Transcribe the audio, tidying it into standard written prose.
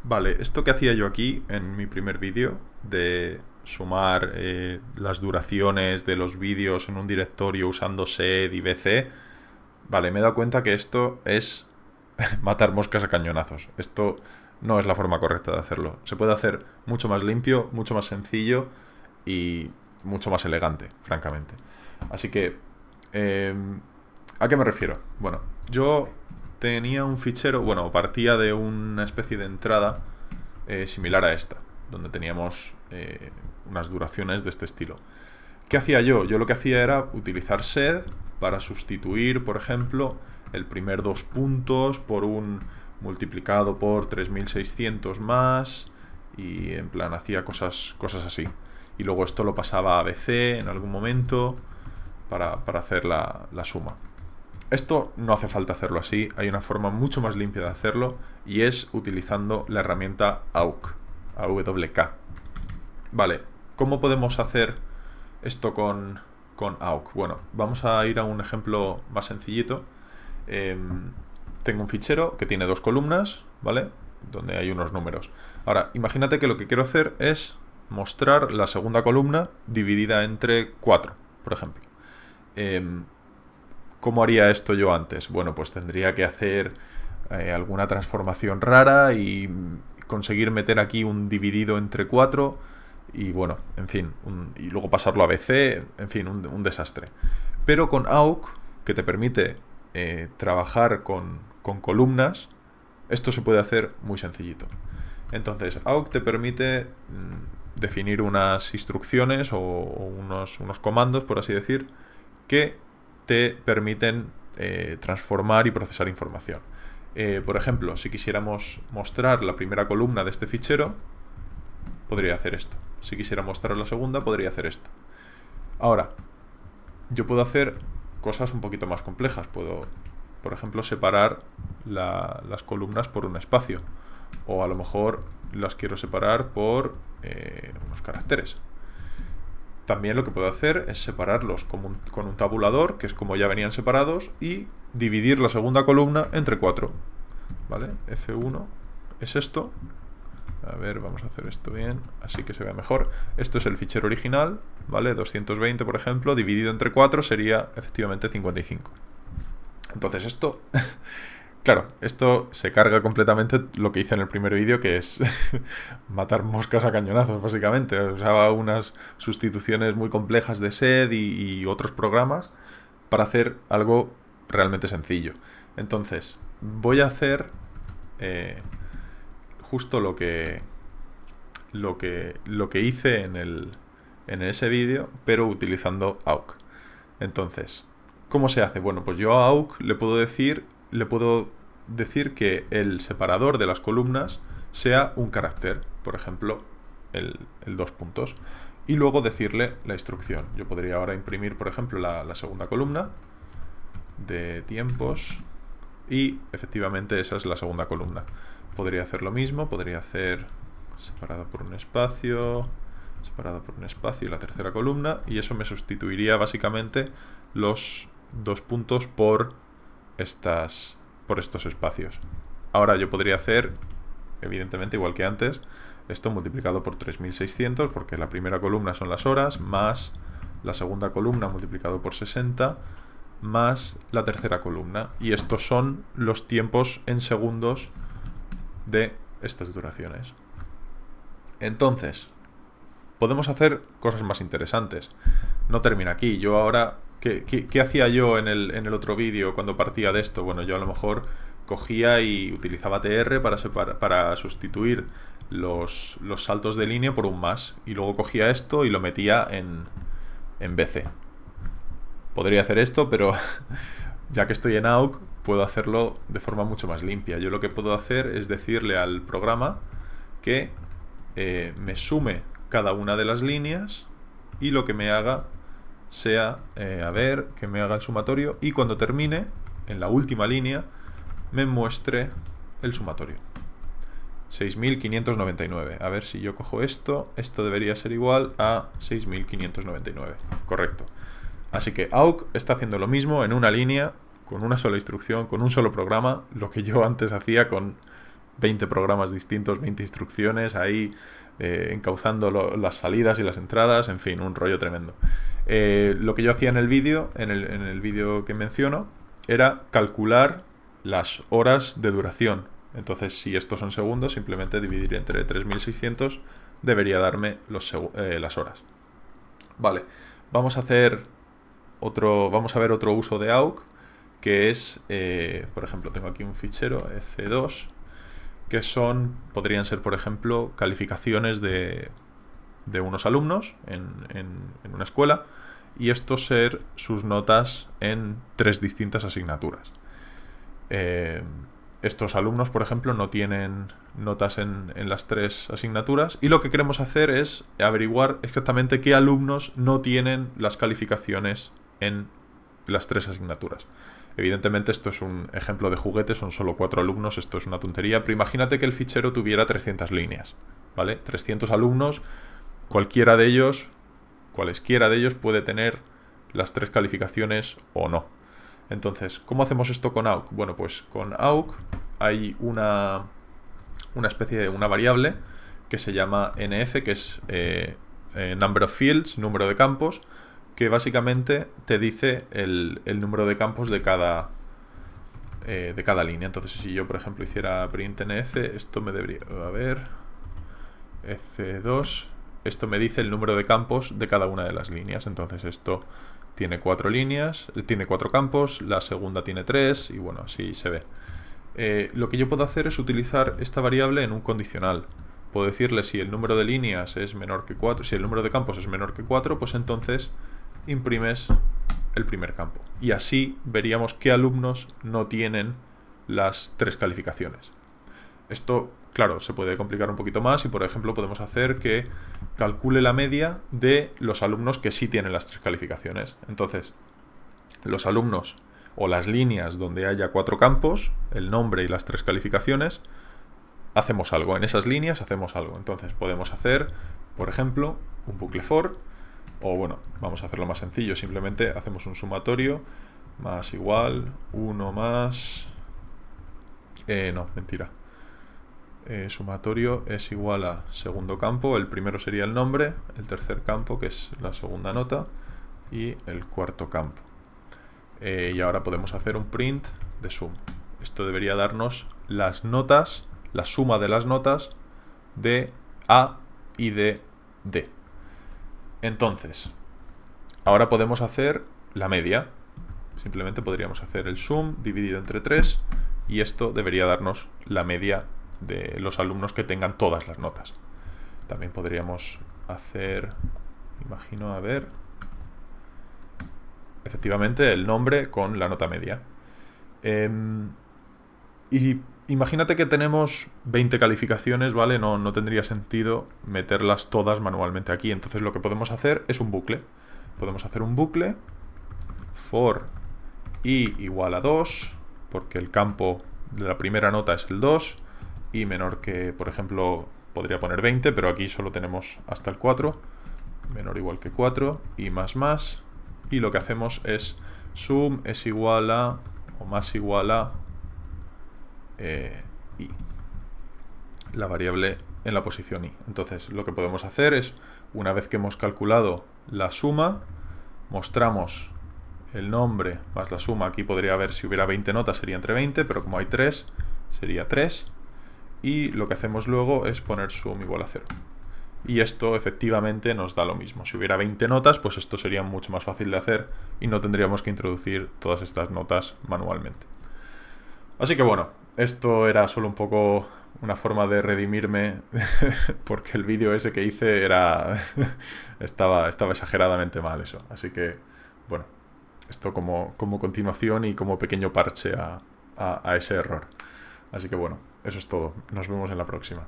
Vale, esto que hacía yo aquí en mi primer vídeo de sumar las duraciones de los vídeos en un directorio usando sed y bc, vale, me he dado cuenta que esto es matar moscas a cañonazos. Esto no es la forma correcta de hacerlo. Se puede hacer mucho más limpio, mucho más sencillo y mucho más elegante, francamente. Así que, eh, ¿a qué me refiero? Bueno, yo tenía un fichero, bueno, partía de una especie de entrada similar a esta, donde teníamos unas duraciones de este estilo. ¿Qué hacía yo? Yo lo que hacía era utilizar sed para sustituir, por ejemplo, el primer dos puntos por un multiplicado por 3600 más y en plan hacía cosas así. Y luego esto lo pasaba a BC en algún momento para hacer la suma. Esto no hace falta hacerlo así, hay una forma mucho más limpia de hacerlo y es utilizando la herramienta AUK, AWK. Vale, ¿cómo podemos hacer esto con AUK? Bueno, vamos a ir a un ejemplo más sencillito. Tengo un fichero que tiene dos columnas, ¿vale? Donde hay unos números. Ahora, imagínate que lo que quiero hacer es mostrar la segunda columna dividida entre 4, por ejemplo. ¿Cómo haría esto yo antes? Bueno, pues tendría que hacer alguna transformación rara y conseguir meter aquí un dividido entre 4 y bueno, en fin, y luego pasarlo a BC, en fin, un desastre. Pero con AUK, que te permite trabajar con columnas, esto se puede hacer muy sencillito. Entonces, AUK te permite definir unas instrucciones o unos comandos, por así decir, que te permiten transformar y procesar información. Por ejemplo, si quisiéramos mostrar la primera columna de este fichero, podría hacer esto. Si quisiera mostrar la segunda, podría hacer esto. Ahora, yo puedo hacer cosas un poquito más complejas. Puedo, por ejemplo, separar las columnas por un espacio. O a lo mejor las quiero separar por unos caracteres. También lo que puedo hacer es separarlos con un tabulador, que es como ya venían separados, y dividir la segunda columna entre 4. ¿Vale? F1 es esto. A ver, vamos a hacer esto bien, así que se vea mejor. Esto es el fichero original, ¿vale? 220, por ejemplo, dividido entre 4 sería efectivamente 55. Entonces esto, claro, esto se carga completamente lo que hice en el primer vídeo, que es matar moscas a cañonazos, básicamente. Usaba unas sustituciones muy complejas de sed y otros programas para hacer algo realmente sencillo. Entonces, voy a hacer justo lo que hice en ese vídeo, pero utilizando AUK. Entonces, ¿cómo se hace? Bueno, pues yo a AUK le puedo decir que el separador de las columnas sea un carácter, por ejemplo, el dos puntos, y luego decirle la instrucción. Yo podría ahora imprimir, por ejemplo, la segunda columna de tiempos y efectivamente esa es la segunda columna. Podría hacer lo mismo, podría hacer separado por un espacio y la tercera columna, y eso me sustituiría básicamente los dos puntos por estos espacios. Ahora yo podría hacer, evidentemente igual que antes, esto multiplicado por 3600, porque la primera columna son las horas, más la segunda columna multiplicado por 60, más la tercera columna. Y estos son los tiempos en segundos de estas duraciones. Entonces, podemos hacer cosas más interesantes. No termina aquí. Yo ahora, ¿qué hacía yo en el otro vídeo cuando partía de esto? Bueno, yo a lo mejor cogía y utilizaba tr para sustituir los saltos de línea por un más. Y luego cogía esto y lo metía en bc. Podría hacer esto, pero ya que estoy en AUK, puedo hacerlo de forma mucho más limpia. Yo lo que puedo hacer es decirle al programa que me sume cada una de las líneas y lo que me haga sea, que me haga el sumatorio y cuando termine, en la última línea, me muestre el sumatorio. 6.599. A ver si yo cojo esto debería ser igual a 6.599. Correcto. Así que AUK está haciendo lo mismo en una línea, con una sola instrucción, con un solo programa, lo que yo antes hacía con 20 programas distintos, 20 instrucciones ahí, encauzando las salidas y las entradas, en fin, un rollo tremendo. Lo que yo hacía en el vídeo, en el vídeo que menciono, era calcular las horas de duración. Entonces, si estos son segundos, simplemente dividir entre 3600 debería darme las horas. Vale, vamos a ver otro uso de AUC, que es, por ejemplo, tengo aquí un fichero F2, que podrían ser, por ejemplo, calificaciones de unos alumnos en una escuela, y estos ser sus notas en 3 distintas asignaturas. Estos alumnos, por ejemplo, no tienen notas en las 3 asignaturas, y lo que queremos hacer es averiguar exactamente qué alumnos no tienen las calificaciones en las 3 asignaturas. Evidentemente esto es un ejemplo de juguete, son solo 4 alumnos, esto es una tontería, pero imagínate que el fichero tuviera 300 líneas, ¿vale? 300 alumnos, cualesquiera de ellos puede tener las 3 calificaciones o no. Entonces, ¿cómo hacemos esto con AUC? Bueno, pues con AUC hay una especie de una variable que se llama NF, que es Number of Fields, número de campos, que básicamente te dice el número de campos de cada línea. Entonces, si yo, por ejemplo, hiciera print NF, esto me debería... A ver... F2... Esto me dice el número de campos de cada una de las líneas. Entonces, esto tiene 4 líneas, tiene 4 campos, la segunda tiene 3, y bueno, así se ve. Lo que yo puedo hacer es utilizar esta variable en un condicional. Puedo decirle si el número de líneas es menor que 4, si el número de campos es menor que 4, pues entonces imprimes el primer campo. Y así veríamos qué alumnos no tienen las 3 calificaciones. Esto, claro, se puede complicar un poquito más, y por ejemplo podemos hacer que calcule la media de los alumnos que sí tienen las 3 calificaciones. Entonces, los alumnos o las líneas donde haya 4 campos, el nombre y las 3 calificaciones, hacemos algo. En esas líneas hacemos algo. Entonces podemos hacer, por ejemplo, un bucle for, o bueno, vamos a hacerlo más sencillo, simplemente hacemos un sumatorio más igual 1 más... no, mentira. Sumatorio es igual a segundo campo, el primero sería el nombre, el tercer campo, que es la segunda nota, y el cuarto campo. Y ahora podemos hacer un print de sum. Esto debería darnos las notas, la suma de las notas de A y de D. Entonces, ahora podemos hacer la media. Simplemente podríamos hacer el sum dividido entre 3, y esto debería darnos la media de los alumnos que tengan todas las notas. También podríamos hacer, imagino, a ver, efectivamente el nombre con la nota media. Y imagínate que tenemos 20 calificaciones, ¿vale? No tendría sentido meterlas todas manualmente aquí. Entonces lo que podemos hacer es un bucle. Podemos hacer un bucle for i igual a 2, porque el campo de la primera nota es el 2, y menor que, por ejemplo, podría poner 20, pero aquí solo tenemos hasta el 4, menor o igual que 4, y más, y lo que hacemos es sum es igual a, o más igual a, i, la variable en la posición i. Entonces lo que podemos hacer es, una vez que hemos calculado la suma, mostramos el nombre más la suma. Aquí podría haber, si hubiera 20 notas sería entre 20, pero como hay 3, sería 3. Y lo que hacemos luego es poner sum igual a 0. Y esto efectivamente nos da lo mismo. Si hubiera 20 notas, pues esto sería mucho más fácil de hacer y no tendríamos que introducir todas estas notas manualmente. Así que bueno, esto era solo un poco una forma de redimirme porque el vídeo ese que hice estaba exageradamente mal eso. Así que bueno, esto como continuación y como pequeño parche a ese error. Así que bueno, eso es todo. Nos vemos en la próxima.